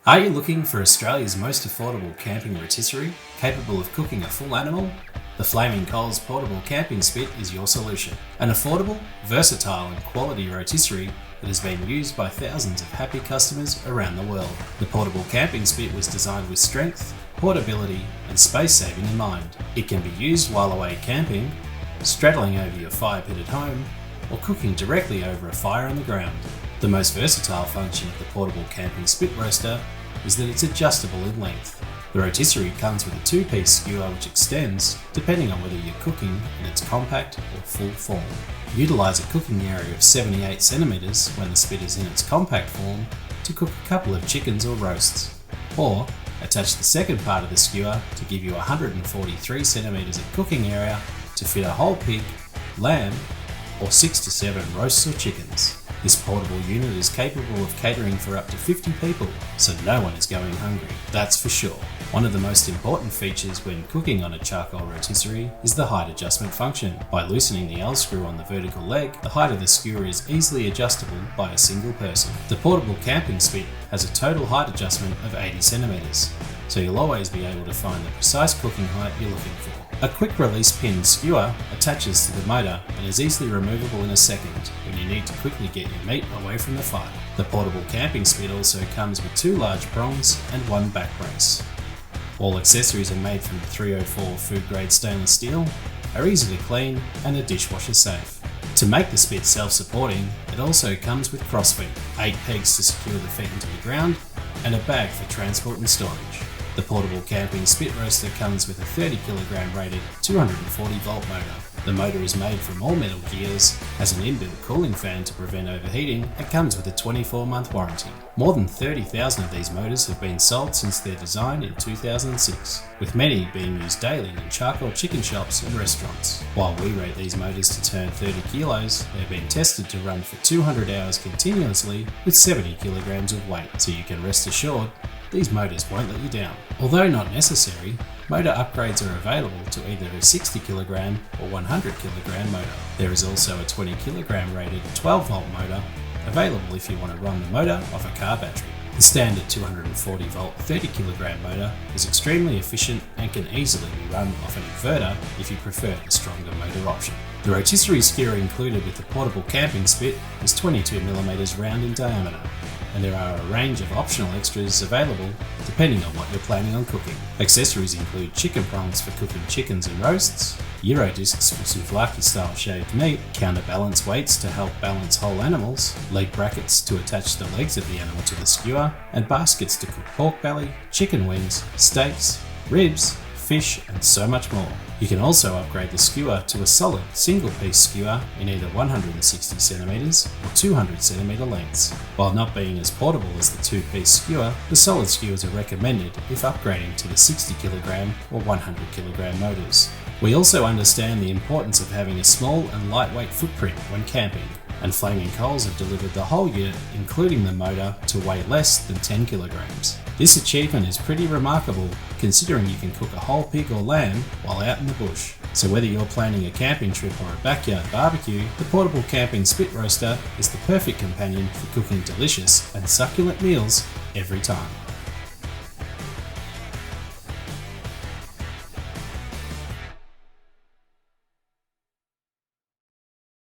Are you looking for Australia's most affordable camping rotisserie, capable of cooking a full animal? The Flaming Coals Portable Camping Spit is your solution. An affordable, versatile and quality rotisserie that has been used by thousands of happy customers around the world. The Portable Camping Spit was designed with strength, portability and space saving in mind. It can be used while away camping, straddling over your fire pit at home, or cooking directly over a fire on the ground. The most versatile function of the Portable Camping Spit Roaster is that it's adjustable in length. The rotisserie comes with a two-piece skewer which extends depending on whether you're cooking in its compact or full form. Utilise a cooking area of 78 centimetres when the spit is in its compact form to cook a couple of chickens or roasts, or attach the second part of the skewer to give you 143 centimetres of cooking area to fit a whole pig, lamb or 6 to 7 roasts or chickens. This portable unit is capable of catering for up to 50 people, so no one is going hungry, that's for sure. One of the most important features when cooking on a charcoal rotisserie is the height adjustment function. By loosening the L screw on the vertical leg, the height of the skewer is easily adjustable by a single person. The Portable Camping Spit has a total height adjustment of 80 centimetres, so you'll always be able to find the precise cooking height you're looking for. A quick release pin skewer attaches to the motor and is easily removable in a second when you need to quickly get your meat away from the fire. The Portable Camping Spit also comes with 2 large prongs and 1 back brace. All accessories are made from Tr005 food grade stainless steel, are easy to clean and are dishwasher safe. To make the spit self-supporting, it also comes with cross feet, 8 pegs to secure the feet into the ground and a bag for transport and storage. The Portable Camping Spit Roaster comes with a 30 kg rated 240 volt motor. The motor is made from all metal gears, has an inbuilt cooling fan to prevent overheating, and comes with a 24-month warranty. More than 30,000 of these motors have been sold since their design in 2006, with many being used daily in charcoal chicken shops and restaurants. While we rate these motors to turn 30 kilos, they have been tested to run for 200 hours continuously with 70 kilograms of weight, so you can rest assured these motors won't let you down. Although not necessary, motor upgrades are available to either a 60 kg or 100 kg motor. There is also a 20 kg rated 12 volt motor available if you want to run the motor off a car battery. The standard 240 volt 30 kg motor is extremely efficient and can easily be run off an inverter if you prefer the stronger motor option. The rotisserie skewer included with the Portable Camping Spit is 22mm round in diameter, and there are a range of optional extras available depending on what you're planning on cooking. Accessories include chicken prongs for cooking chickens and roasts, Euro discs for souvlaki style shaved meat, counterbalance weights to help balance whole animals, leg brackets to attach the legs of the animal to the skewer, and baskets to cook pork belly, chicken wings, steaks, ribs, fish and so much more. You can also upgrade the skewer to a solid single piece skewer in either 160cm or 200cm lengths. While not being as portable as the 2-piece skewer, the solid skewers are recommended if upgrading to the 60kg or 100kg motors. We also understand the importance of having a small and lightweight footprint when camping, and Flaming Coals have delivered the whole unit, including the motor, to weigh less than 10 kilograms. This achievement is pretty remarkable considering you can cook a whole pig or lamb while out in the bush. So whether you're planning a camping trip or a backyard barbecue, the Portable Camping Spit Roaster is the perfect companion for cooking delicious and succulent meals every time.